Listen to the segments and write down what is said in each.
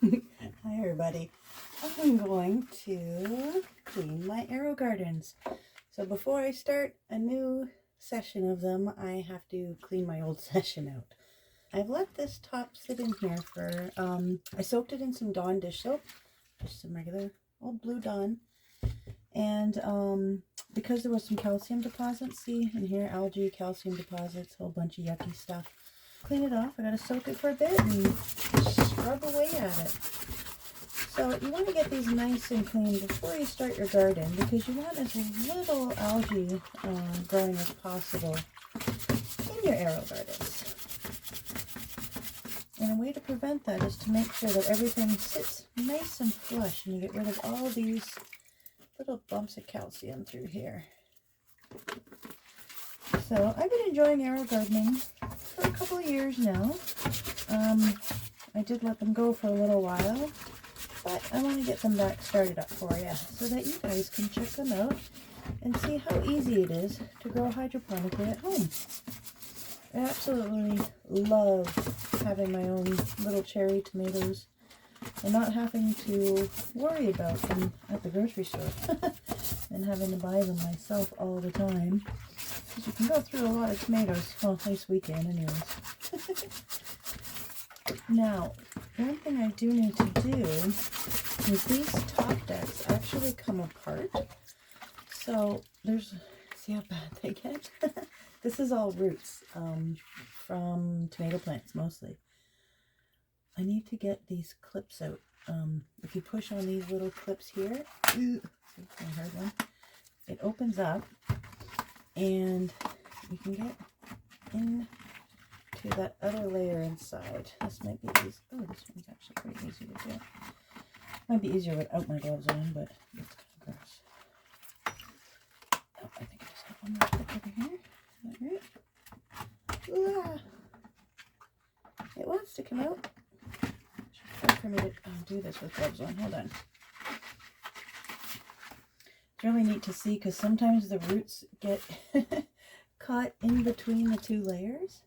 Hi everybody. I'm going to clean my Aerogardens. So before I start a new session of them, I have to clean my old session out. I've let this top sit in here for, I soaked it in some Dawn dish soap, just some regular old blue Dawn. And because there was some calcium deposits, see in here, algae, calcium deposits, a whole bunch of yucky stuff. Clean it off. I gotta soak it for a bit and scrub away at it. So you want to get these nice and clean before you start your garden, because you want as little algae growing as possible in your Aerogardens. And a way to prevent that is to make sure that everything sits nice and flush and you get rid of all these little bumps of calcium through here. So I've been enjoying Aerogardening for a couple of years now. I did let them go for a little while, but I want to get them back started up for you so that you guys can check them out and see how easy it is to grow hydroponically at home. I absolutely love having my own little cherry tomatoes and not having to worry about them at the grocery store and having to buy them myself all the time. Because you can go through a lot of tomatoes. Well, at least we can anyways. Now, one thing I do need to do is these top decks actually come apart. So there's, see how bad they get? This is all roots from tomato plants mostly. I need to get these clips out. If you push on these little clips here, see, I heard one. It opens up and you can get into that other layer inside. This might be easy. Oh, this one's actually pretty easy to do. Might be easier without my gloves on, but it's kind of gross. Oh, I think I just have one more clip over here. Is that right? It wants to come out. It's hard for me to do this with gloves on. Hold on. It's really neat to see because sometimes the roots get caught in between the two layers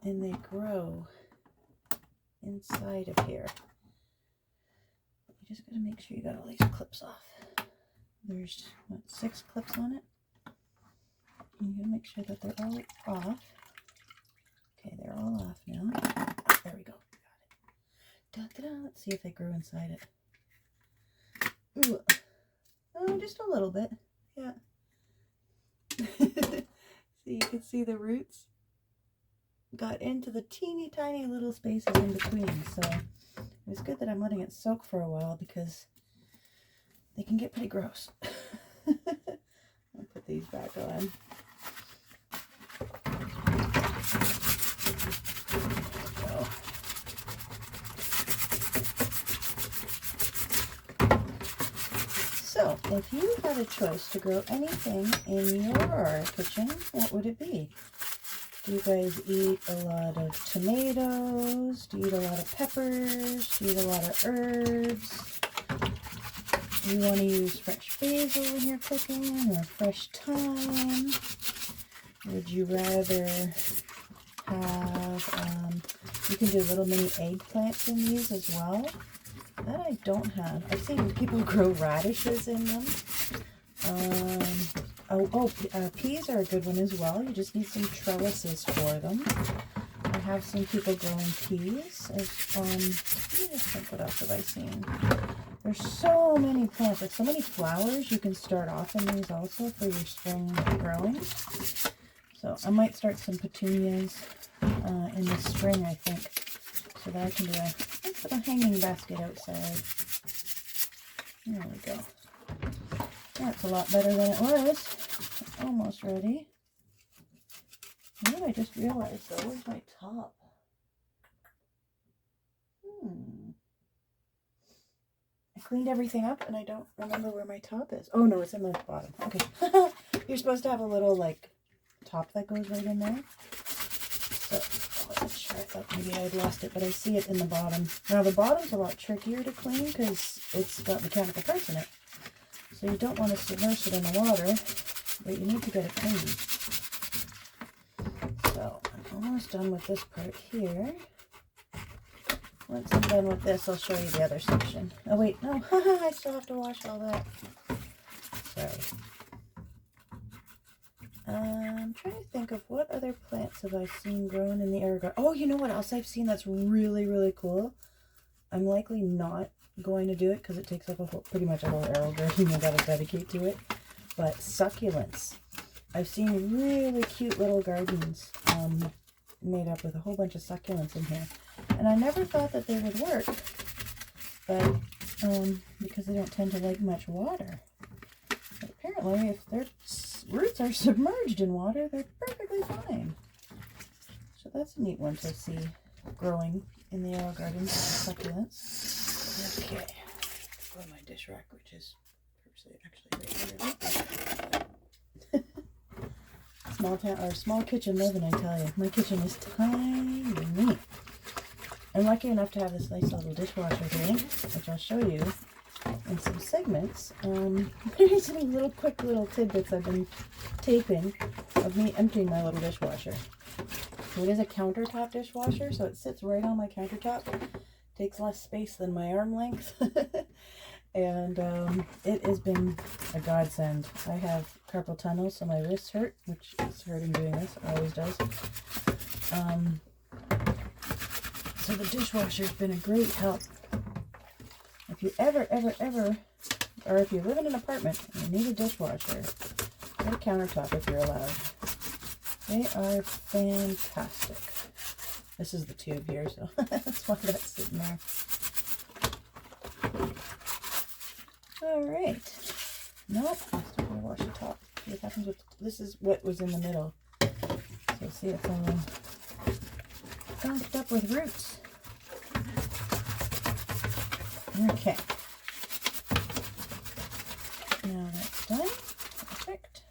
and they grow inside of here. You just got to make sure you got all these clips off. There's, what, 6 clips on it? And you got to make sure that they're all off. Okay, they're all off now. There we go. Got it. Da-da-da. Let's see if they grew inside it. Ooh. Oh, just a little bit. Yeah. So you can see the roots got into the teeny tiny little spaces in between. So it's good that I'm letting it soak for a while because they can get pretty gross. I'll put these back on. Go. So, if you had a choice to grow anything in your kitchen, what would it be? Do you guys eat a lot of tomatoes? Do you eat a lot of peppers? Do you eat a lot of herbs? Do you want to use fresh basil when you're cooking or fresh thyme? Would you rather have, you can do little mini eggplants in these as well. That I don't have. I've seen people grow radishes in them. Peas are a good one as well. You just need some trellises for them. I have seen people growing peas. Let me just think, what else have I seen? There's so many plants, like so many flowers you can start off in these also for your spring growing. So I might start some petunias in the spring, I think, so that I can do a hanging basket outside. There we go. That's a lot better than it was. Almost ready. You know what I just realized though? Where's my top? I cleaned everything up and I don't remember where my top is. Oh no, it's in the bottom. Okay. You're supposed to have a little like top that goes right in there. So I wasn't sure. I thought maybe I had lost it, but I see it in the bottom. Now the bottom's a lot trickier to clean because it's got mechanical parts in it. So you don't want to submerge it in the water, but you need to get it clean. So I'm almost done with this part here. once I'm done with this, I'll show you the other section. Oh wait, no, I still have to wash all that. Sorry. I'm trying to think of what other plants have I seen growing in the Aerogarden. Oh, you know what else I've seen that's really, really cool? I'm likely not going to do it because it takes up pretty much a whole Aerogarden. I gotta dedicate to it. But succulents. I've seen really cute little gardens made up with a whole bunch of succulents in here. And I never thought that they would work, but because they don't tend to like much water. But apparently, if their roots are submerged in water, they're perfectly fine. So that's a neat one to see growing in the Aerogarden, succulents. Okay, go to my dish rack, which is actually right here. Small kitchen living, I tell you. My kitchen is tiny. I'm lucky enough to have this nice little dishwasher thing, which I'll show you in some segments. There's some quick little tidbits I've been taping of me emptying my little dishwasher. So it is a countertop dishwasher, so it sits right on my countertop. Takes less space than my arm length. And it has been a godsend. I have carpal tunnel, so my wrists hurt, which is hurting doing this. It always does. So the dishwasher's been a great help. If you ever, or if you live in an apartment and you need a dishwasher, get a countertop if you're allowed. They are fantastic. This is the tube here, so that's why that's sitting there. Alright. Nope, I'm still going to wash the top. See what happens with this is what was in the middle. So see, it's all gunked up with roots. Okay. Now that's done. Perfect.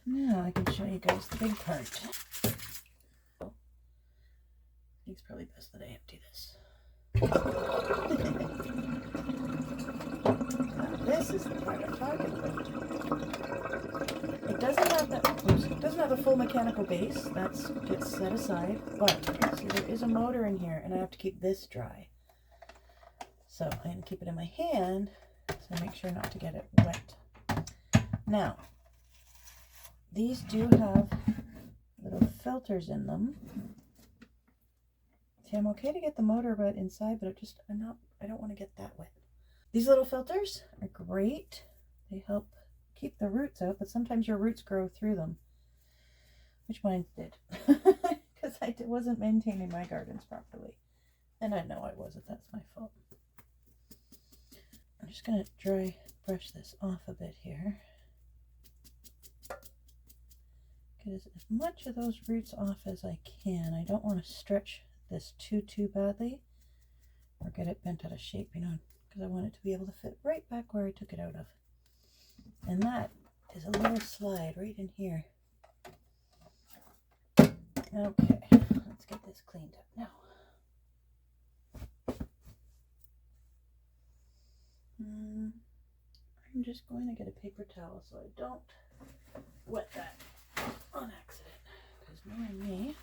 Now I can show you guys the big part. I think it's probably best that I empty this. Now this is the part I'm talking about. It doesn't have a full mechanical base. That gets set aside, but see, there is a motor in here, and I have to keep this dry. So I'm going to keep it in my hand, so I make sure not to get it wet. Now, these do have little filters in them. See, I'm okay to get the motor wet inside, but I don't want to get that wet. These little filters are great. They help keep the roots out, but sometimes your roots grow through them, which mine did, because I wasn't maintaining my gardens properly. And I know I wasn't, that's my fault. I'm just going to dry brush this off a bit here. Get as much of those roots off as I can. I don't want to stretch this too badly or get it bent out of shape, you know, because I want it to be able to fit right back where I took it out of. And that is a little slide right in here. Okay, let's get this cleaned up now. I'm just going to get a paper towel so I don't wet that on accident, because knowing me,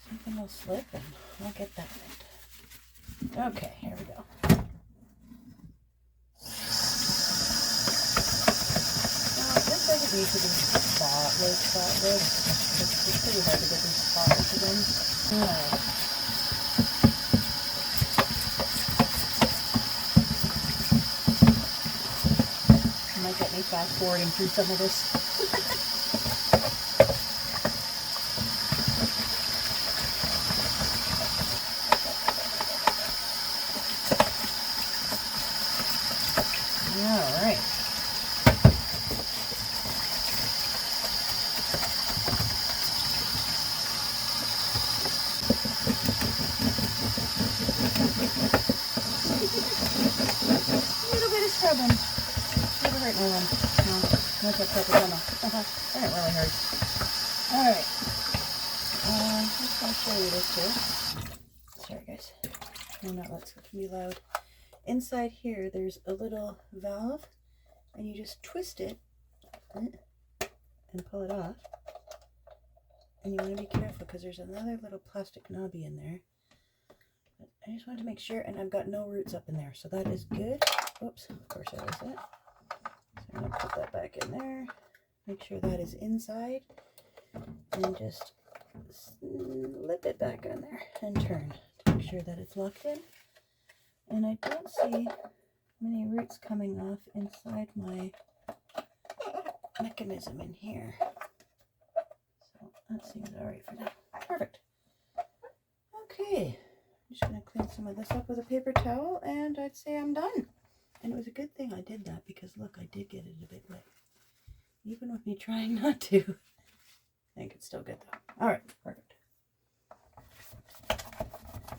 something will slip and I'll get that right. Okay, here we go. Now, this doesn't need to be spotless. It's pretty hard to get these spotless again. Alright. Might get me fast forwarding through some of this. All right. A little bit of scrubbing. Never hurt no one. No, not that purple tunnel. That really hurts. All right. Just gonna show you this here. Sorry, guys. My outlets can be loud. Inside here, there's a little valve, and you just twist it and pull it off. And you want to be careful because there's another little plastic knobby in there. But I just wanted to make sure, and I've got no roots up in there, so that is good. Oops, of course that is it. So I'm going to put that back in there. Make sure that is inside. And just slip it back in there and turn to make sure that it's locked in. And I don't see many roots coming off inside my mechanism in here. So that seems alright for now. Perfect. Okay, I'm just going to clean some of this up with a paper towel and I'd say I'm done. And it was a good thing I did that because look, I did get it a bit wet. Even with me trying not to. I think it's still good though. Alright, perfect.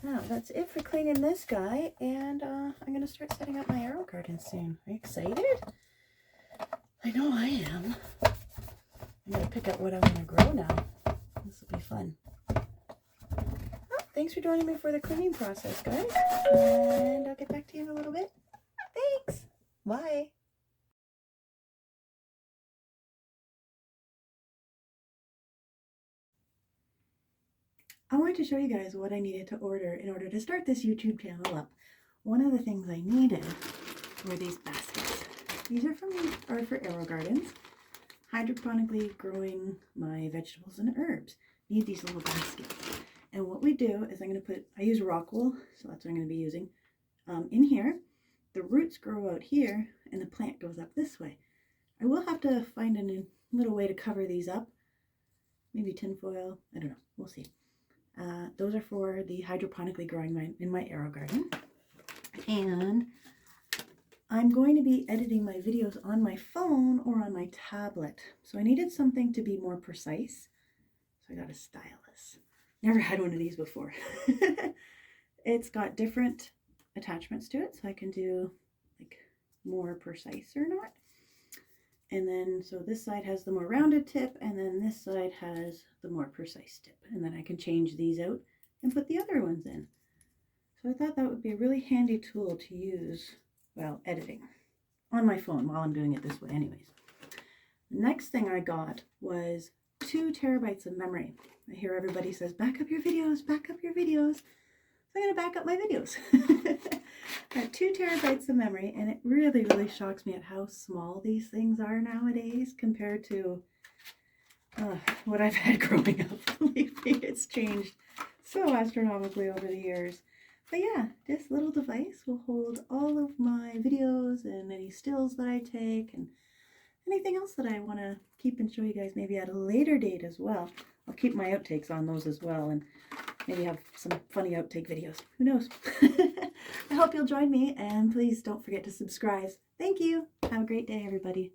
Now, that's it for cleaning this guy, and I'm going to start setting up my Aerogarden soon. Are you excited? I know I am. I'm going to pick out what I want to grow now. This will be fun. Well, thanks for joining me for the cleaning process, guys. And I'll get back to you in a little bit. Thanks. Bye. I wanted to show you guys what I needed to order in order to start this YouTube channel up. One of the things I needed were these baskets. These are for Aerogardens, hydroponically growing my vegetables and herbs. Need these little baskets. And what we do is I use rock wool, so that's what I'm going to be using. In here, the roots grow out here and the plant goes up this way. I will have to find a little way to cover these up. Maybe tinfoil, I don't know, we'll see. Those are for the hydroponically growing in my Aerogarden. And I'm going to be editing my videos on my phone or on my tablet. So I needed something to be more precise. So I got a stylus. Never had one of these before. It's got different attachments to it, so I can do like more precise or not. And then, so this side has the more rounded tip, and then this side has the more precise tip. And then I can change these out and put the other ones in. So I thought that would be a really handy tool to use while editing on my phone while I'm doing it this way anyways. The next thing I got was 2 terabytes of memory. I hear everybody says, back up your videos, back up your videos. So I'm going to back up my videos. I have 2 terabytes of memory, and it really, really shocks me at how small these things are nowadays compared to what I've had growing up. Believe me, it's changed so astronomically over the years. But yeah, this little device will hold all of my videos and any stills that I take and anything else that I want to keep and show you guys maybe at a later date as well. I'll keep my outtakes on those as well and maybe have some funny outtake videos. Who knows? I hope you'll join me, and please don't forget to subscribe. Thank you. Have a great day, everybody.